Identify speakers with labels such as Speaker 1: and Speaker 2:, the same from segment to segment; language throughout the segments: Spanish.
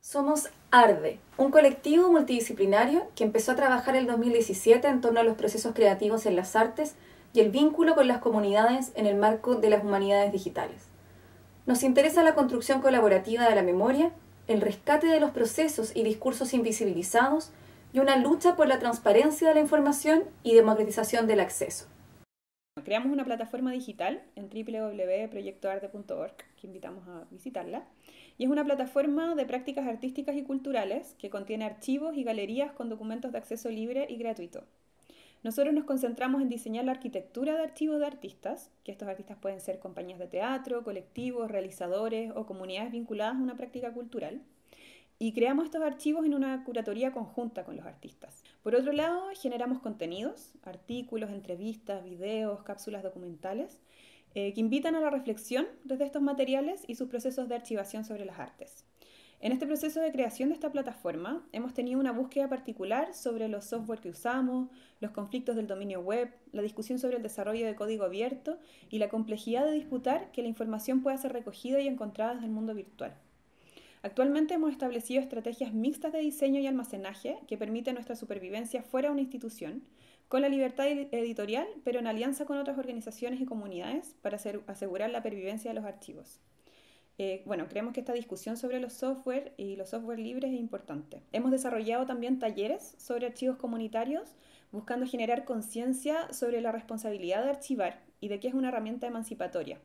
Speaker 1: Somos ARDE, un colectivo multidisciplinario que empezó a trabajar el 2017 en torno a los procesos creativos en las artes y el vínculo con las comunidades en el marco de las humanidades digitales. Nos interesa la construcción colaborativa de la memoria, el rescate de los procesos y discursos invisibilizados y una lucha por la transparencia de la información y democratización del acceso.
Speaker 2: Creamos una plataforma digital en www.proyectoarde.org, que invitamos a visitarla, y es una plataforma de prácticas artísticas y culturales que contiene archivos y galerías con documentos de acceso libre y gratuito. Nosotros nos concentramos en diseñar la arquitectura de archivos de artistas, que estos artistas pueden ser compañías de teatro, colectivos, realizadores o comunidades vinculadas a una práctica cultural. Y creamos estos archivos en una curatoría conjunta con los artistas. Por otro lado, generamos contenidos, artículos, entrevistas, videos, cápsulas documentales, que invitan a la reflexión desde estos materiales y sus procesos de archivación sobre las artes. En este proceso de creación de esta plataforma hemos tenido una búsqueda particular sobre los software que usamos, los conflictos del dominio web, la discusión sobre el desarrollo de código abierto y la complejidad de disputar que la información pueda ser recogida y encontrada desde el mundo virtual. Actualmente hemos establecido estrategias mixtas de diseño y almacenaje que permiten nuestra supervivencia fuera de una institución, con la libertad editorial, pero en alianza con otras organizaciones y comunidades para asegurar la pervivencia de los archivos. Creemos que esta discusión sobre los software y los software libres es importante. Hemos desarrollado también talleres sobre archivos comunitarios, buscando generar conciencia sobre la responsabilidad de archivar y de que es una herramienta emancipatoria.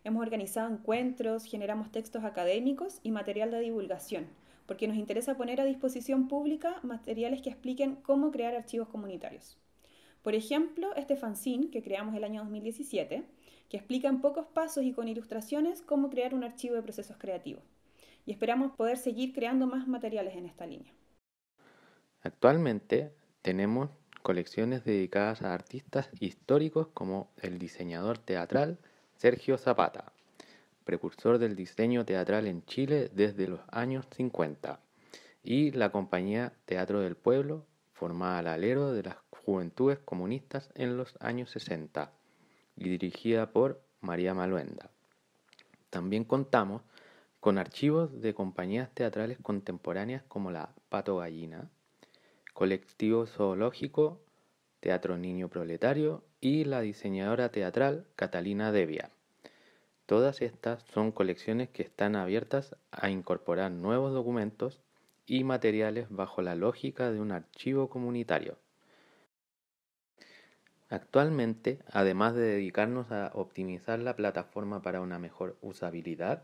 Speaker 2: Hemos organizado encuentros, generamos textos académicos y material de divulgación, porque nos interesa poner a disposición pública materiales que expliquen cómo crear archivos comunitarios. Por ejemplo, este fanzine que creamos el año 2017, que explica en pocos pasos y con ilustraciones cómo crear un archivo de procesos creativos. Y esperamos poder seguir creando más materiales en esta línea.
Speaker 3: Actualmente tenemos colecciones dedicadas a artistas históricos como el diseñador teatral Sergio Zapata, precursor del diseño teatral en Chile desde los años 50, y la compañía Teatro del Pueblo, formada al alero de las juventudes comunistas en los años 60 y dirigida por María Maluenda. También contamos con archivos de compañías teatrales contemporáneas como la Pato Gallina, Colectivo Zoológico, Teatro Niño Proletario y la diseñadora teatral Catalina Devia. Todas estas son colecciones que están abiertas a incorporar nuevos documentos y materiales bajo la lógica de un archivo comunitario. Actualmente, además de dedicarnos a optimizar la plataforma para una mejor usabilidad,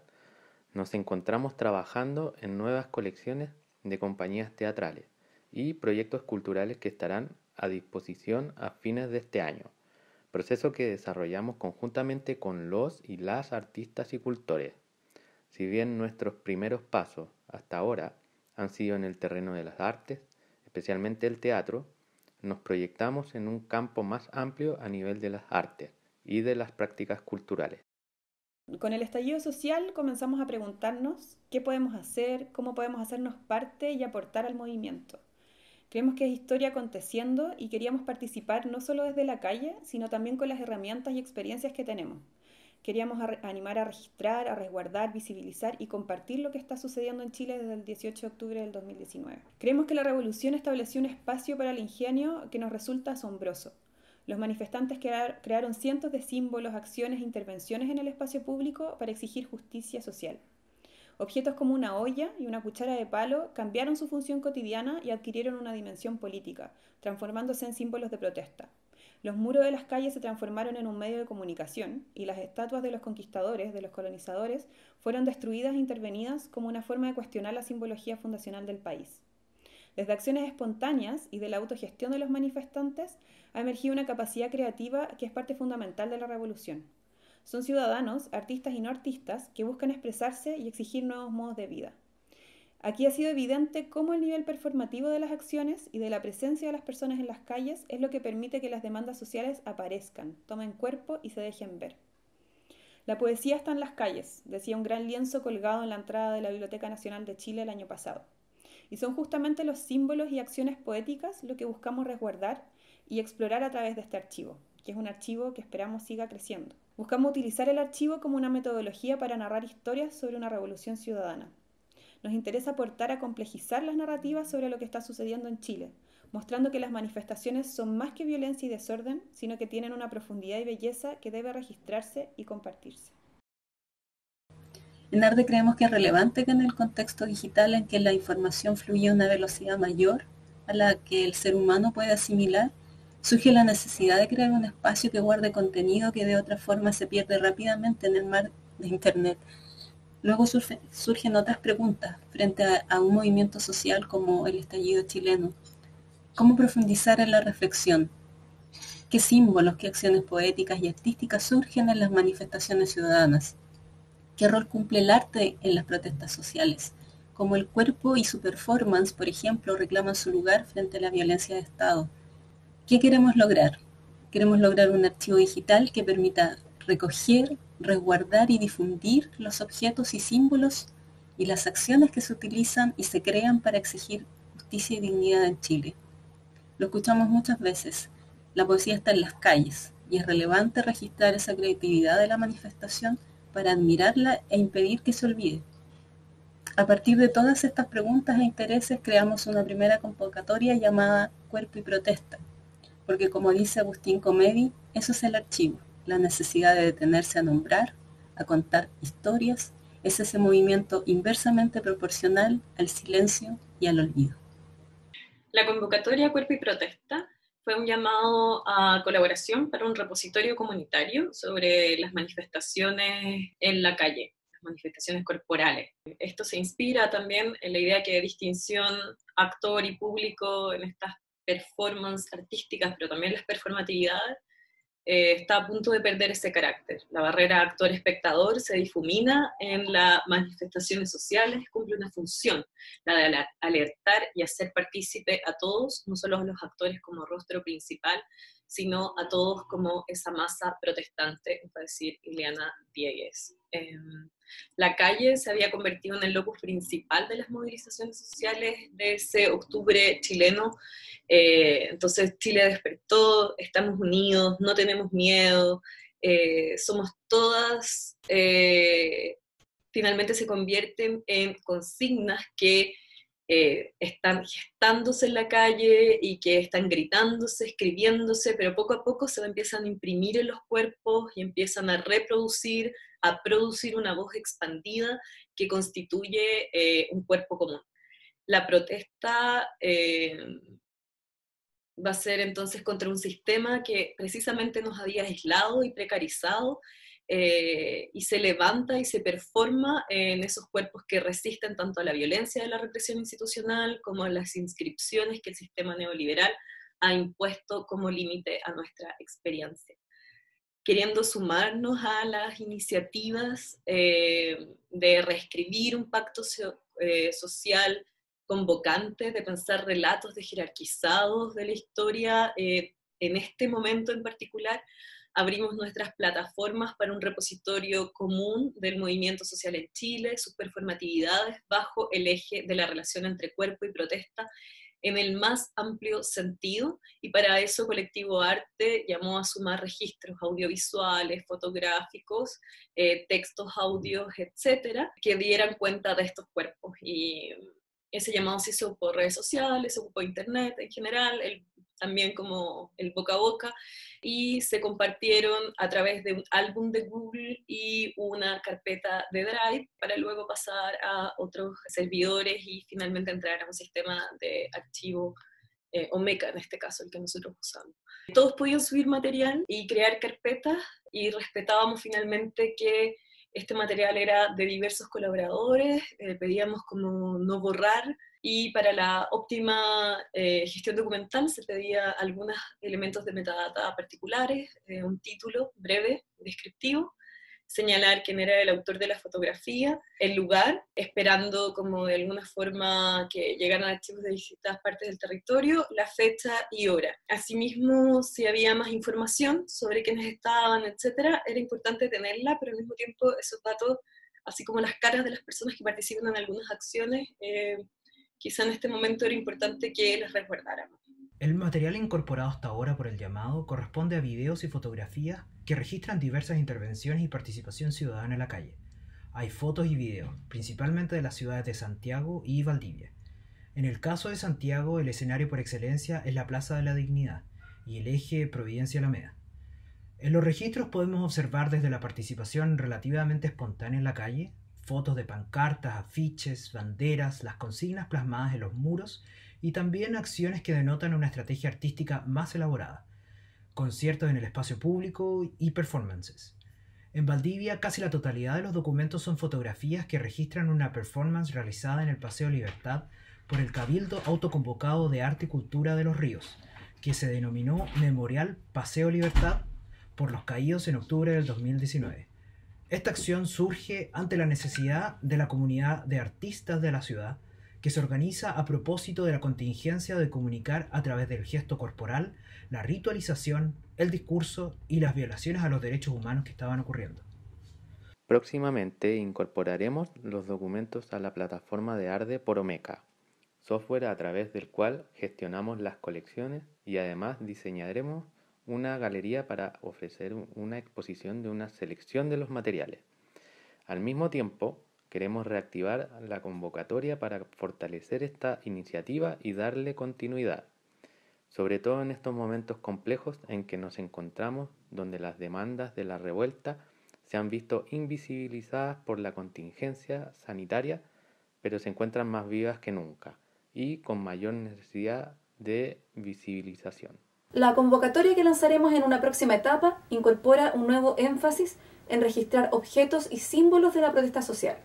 Speaker 3: nos encontramos trabajando en nuevas colecciones de compañías teatrales y proyectos culturales que estarán a disposición a fines de este año, proceso que desarrollamos conjuntamente con los y las artistas y cultores. Si bien nuestros primeros pasos hasta ahora han sido en el terreno de las artes, especialmente el teatro, nos proyectamos en un campo más amplio a nivel de las artes y de las prácticas culturales.
Speaker 2: Con el estallido social comenzamos a preguntarnos qué podemos hacer, cómo podemos hacernos parte y aportar al movimiento. Creemos que es historia aconteciendo y queríamos participar no solo desde la calle, sino también con las herramientas y experiencias que tenemos. Queríamos animar a registrar, a resguardar, visibilizar y compartir lo que está sucediendo en Chile desde el 18 de octubre del 2019. Creemos que la revolución estableció un espacio para el ingenio que nos resulta asombroso. Los manifestantes crearon cientos de símbolos, acciones e intervenciones en el espacio público para exigir justicia social. Objetos como una olla y una cuchara de palo cambiaron su función cotidiana y adquirieron una dimensión política, transformándose en símbolos de protesta. Los muros de las calles se transformaron en un medio de comunicación y las estatuas de los conquistadores, de los colonizadores, fueron destruidas e intervenidas como una forma de cuestionar la simbología fundacional del país. Desde acciones espontáneas y de la autogestión de los manifestantes ha emergido una capacidad creativa que es parte fundamental de la revolución. Son ciudadanos, artistas y no artistas, que buscan expresarse y exigir nuevos modos de vida. Aquí ha sido evidente cómo el nivel performativo de las acciones y de la presencia de las personas en las calles es lo que permite que las demandas sociales aparezcan, tomen cuerpo y se dejen ver. La poesía está en las calles, decía un gran lienzo colgado en la entrada de la Biblioteca Nacional de Chile el año pasado. Y son justamente los símbolos y acciones poéticas lo que buscamos resguardar y explorar a través de este archivo, que es un archivo que esperamos siga creciendo. Buscamos utilizar el archivo como una metodología para narrar historias sobre una revolución ciudadana. Nos interesa aportar a complejizar las narrativas sobre lo que está sucediendo en Chile, mostrando que las manifestaciones son más que violencia y desorden, sino que tienen una profundidad y belleza que debe registrarse y compartirse.
Speaker 4: En ARDE creemos que es relevante que en el contexto digital en que la información fluye a una velocidad mayor a la que el ser humano puede asimilar, surge la necesidad de crear un espacio que guarde contenido que de otra forma se pierde rápidamente en el mar de Internet. Luego surgen otras preguntas frente a un movimiento social como el estallido chileno. ¿Cómo profundizar en la reflexión? ¿Qué símbolos, qué acciones poéticas y artísticas surgen en las manifestaciones ciudadanas? ¿Qué rol cumple el arte en las protestas sociales? Cómo el cuerpo y su performance, por ejemplo, reclaman su lugar frente a la violencia de Estado. ¿Qué queremos lograr? Queremos lograr un archivo digital que permita recoger, resguardar y difundir los objetos y símbolos y las acciones que se utilizan y se crean para exigir justicia y dignidad en Chile. Lo escuchamos muchas veces. La poesía está en las calles y es relevante registrar esa creatividad de la manifestación para admirarla e impedir que se olvide. A partir de todas estas preguntas e intereses creamos una primera convocatoria llamada Cuerpo y Protesta, porque como dice Agustín Comedi, eso es el archivo, la necesidad de detenerse a nombrar, a contar historias, es ese movimiento inversamente proporcional al silencio y al olvido.
Speaker 5: La convocatoria Cuerpo y Protesta fue un llamado a colaboración para un repositorio comunitario sobre las manifestaciones en la calle, las manifestaciones corporales. Esto se inspira también en la idea que hay distinción actor y público en estas performances artísticas, pero también las performatividades, está a punto de perder ese carácter. La barrera actor-espectador se difumina en las manifestaciones sociales, cumple una función, la de alertar y hacer partícipe a todos, no solo a los actores como rostro principal, sino a todos como esa masa protestante, va a decir Ileana Diegues. La calle se había convertido en el locus principal de las movilizaciones sociales de ese octubre chileno. Entonces Chile despertó, estamos unidos, no tenemos miedo, somos todas, finalmente se convierten en consignas que están gestándose en la calle y que están gritándose, escribiéndose, pero poco a poco se empiezan a imprimir en los cuerpos y empiezan a reproducir, a producir una voz expandida que constituye un cuerpo común. La protesta va a ser entonces contra un sistema que precisamente nos había aislado y precarizado, y se levanta y se performa en esos cuerpos que resisten tanto a la violencia de la represión institucional como a las inscripciones que el sistema neoliberal ha impuesto como límite a nuestra experiencia. Queriendo sumarnos a las iniciativas de reescribir un pacto social convocante, de pensar relatos de jerarquizados de la historia, en este momento en particular, abrimos nuestras plataformas para un repositorio común del movimiento social en Chile, sus performatividades, bajo el eje de la relación entre cuerpo y protesta, en el más amplio sentido, y para eso Colectivo Arte llamó a sumar registros audiovisuales, fotográficos, textos, audios, etcétera, que dieran cuenta de estos cuerpos. Y ese llamado se hizo por redes sociales, se ocupó internet en general, también como el boca a boca, y se compartieron a través de un álbum de Google y una carpeta de Drive, para luego pasar a otros servidores y finalmente entrar a un sistema de archivo, Omeka en este caso, el que nosotros usamos. Todos podían subir material y crear carpetas, y respetábamos finalmente que este material era de diversos colaboradores, pedíamos como no borrar, y para la óptima gestión documental se pedía algunos elementos de metadata particulares, un título breve, descriptivo, señalar quién era el autor de la fotografía, el lugar, esperando como de alguna forma que llegaran archivos de distintas partes del territorio, la fecha y hora. Asimismo, si había más información sobre quiénes estaban, etcétera, era importante tenerla, pero al mismo tiempo esos datos, así como las caras de las personas que participan en algunas acciones, quizá en este momento era importante que las resguardáramos.
Speaker 6: El material incorporado hasta ahora por el llamado corresponde a videos y fotografías que registran diversas intervenciones y participación ciudadana en la calle. Hay fotos y videos, principalmente de las ciudades de Santiago y Valdivia. En el caso de Santiago, el escenario por excelencia es la Plaza de la Dignidad y el eje Providencia-Alameda. En los registros podemos observar desde la participación relativamente espontánea en la calle, fotos de pancartas, afiches, banderas, las consignas plasmadas en los muros y también acciones que denotan una estrategia artística más elaborada, conciertos en el espacio público y performances. En Valdivia, casi la totalidad de los documentos son fotografías que registran una performance realizada en el Paseo Libertad por el Cabildo Autoconvocado de Arte y Cultura de Los Ríos, que se denominó Memorial Paseo Libertad por los caídos en octubre del 2019. Esta acción surge ante la necesidad de la comunidad de artistas de la ciudad, que se organiza a propósito de la contingencia de comunicar a través del gesto corporal la ritualización, el discurso y las violaciones a los derechos humanos que estaban ocurriendo.
Speaker 3: Próximamente incorporaremos los documentos a la plataforma de Arde por Omeca, software a través del cual gestionamos las colecciones y además diseñaremos una galería para ofrecer una exposición de una selección de los materiales. Al mismo tiempo, queremos reactivar la convocatoria para fortalecer esta iniciativa y darle continuidad, sobre todo en estos momentos complejos en que nos encontramos, donde las demandas de la revuelta se han visto invisibilizadas por la contingencia sanitaria, pero se encuentran más vivas que nunca y con mayor necesidad de visibilización.
Speaker 1: La convocatoria que lanzaremos en una próxima etapa incorpora un nuevo énfasis en registrar objetos y símbolos de la protesta social.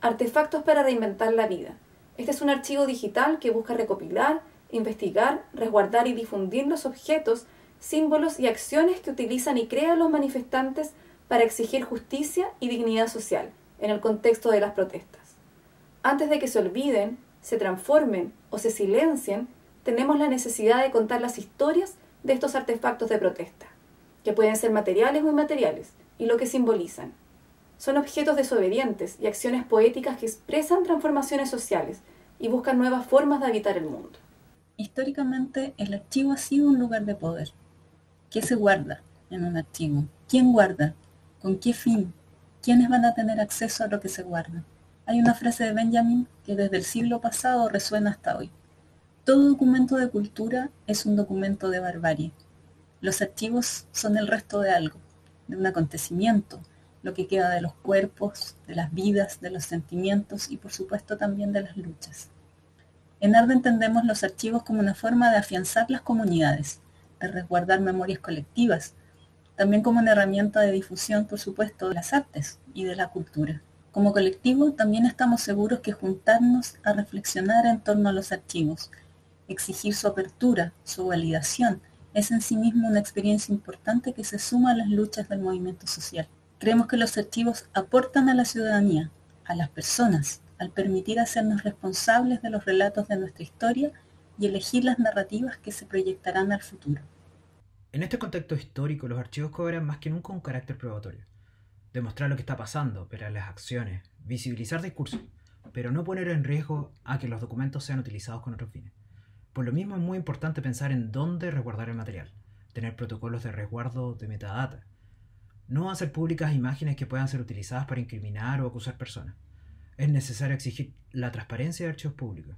Speaker 1: Artefactos para reinventar la vida. Este es un archivo digital que busca recopilar, investigar, resguardar y difundir los objetos, símbolos y acciones que utilizan y crean los manifestantes para exigir justicia y dignidad social en el contexto de las protestas. Antes de que se olviden, se transformen o se silencien, tenemos la necesidad de contar las historias de estos artefactos de protesta, que pueden ser materiales o inmateriales, y lo que simbolizan. Son objetos desobedientes y acciones poéticas que expresan transformaciones sociales y buscan nuevas formas de habitar el mundo.
Speaker 4: Históricamente, el archivo ha sido un lugar de poder. ¿Qué se guarda en un archivo? ¿Quién guarda? ¿Con qué fin? ¿Quiénes van a tener acceso a lo que se guarda? Hay una frase de Benjamin que desde el siglo pasado resuena hasta hoy. Todo documento de cultura es un documento de barbarie. Los archivos son el resto de algo, de un acontecimiento, lo que queda de los cuerpos, de las vidas, de los sentimientos y por supuesto también de las luchas. En Arde entendemos los archivos como una forma de afianzar las comunidades, de resguardar memorias colectivas, también como una herramienta de difusión, por supuesto, de las artes y de la cultura. Como colectivo también estamos seguros que juntarnos a reflexionar en torno a los archivos, exigir su apertura, su validación, es en sí mismo una experiencia importante que se suma a las luchas del movimiento social. Creemos que los archivos aportan a la ciudadanía, a las personas, al permitir hacernos responsables de los relatos de nuestra historia y elegir las narrativas que se proyectarán al futuro.
Speaker 6: En este contexto histórico, los archivos cobran más que nunca un carácter probatorio. Demostrar lo que está pasando, operar las acciones, visibilizar discursos, pero no poner en riesgo a que los documentos sean utilizados con otros fines. Por lo mismo es muy importante pensar en dónde resguardar el material, tener protocolos de resguardo de metadata, no hacer públicas imágenes que puedan ser utilizadas para incriminar o acusar personas. Es necesario exigir la transparencia de archivos públicos.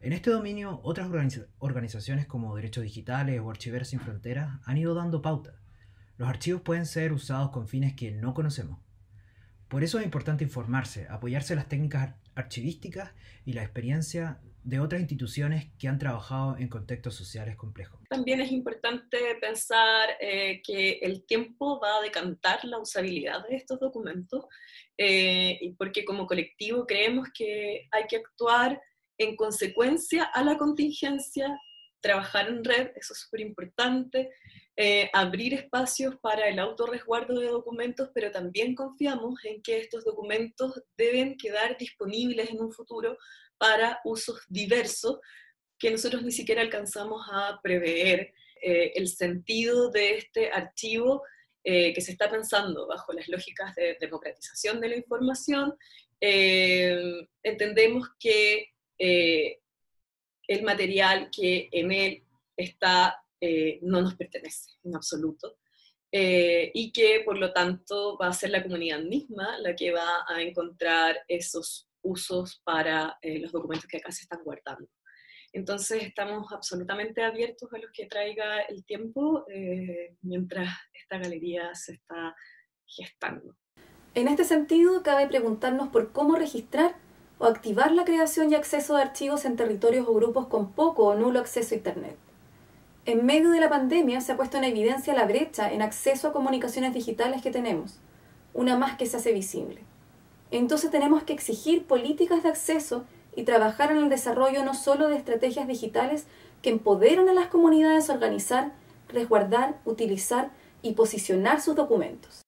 Speaker 6: En este dominio, otras organizaciones como Derechos Digitales o Archiveros Sin Fronteras han ido dando pauta. Los archivos pueden ser usados con fines que no conocemos. Por eso es importante informarse, apoyarse en las técnicas archivísticas y la experiencia de otras instituciones que han trabajado en contextos sociales complejos.
Speaker 5: También es importante pensar que el tiempo va a decantar la usabilidad de estos documentos, porque como colectivo creemos que hay que actuar en consecuencia a la contingencia, trabajar en red, eso es súper importante, abrir espacios para el autorresguardo de documentos, pero también confiamos en que estos documentos deben quedar disponibles en un futuro para usos diversos que nosotros ni siquiera alcanzamos a prever. El sentido de este archivo que se está pensando bajo las lógicas de democratización de la información, entendemos que el material que en él está no nos pertenece en absoluto. y que por lo tanto va a ser la comunidad misma la que va a encontrar esos usos para los documentos que acá se están guardando. Entonces estamos absolutamente abiertos a lo que traiga el tiempo mientras esta galería se está gestando.
Speaker 1: En este sentido, cabe preguntarnos por cómo registrar o activar la creación y acceso de archivos en territorios o grupos con poco o nulo acceso a Internet. En medio de la pandemia se ha puesto en evidencia la brecha en acceso a comunicaciones digitales que tenemos, una más que se hace visible. Entonces tenemos que exigir políticas de acceso y trabajar en el desarrollo no solo de estrategias digitales que empoderen a las comunidades a organizar, resguardar, utilizar y posicionar sus documentos.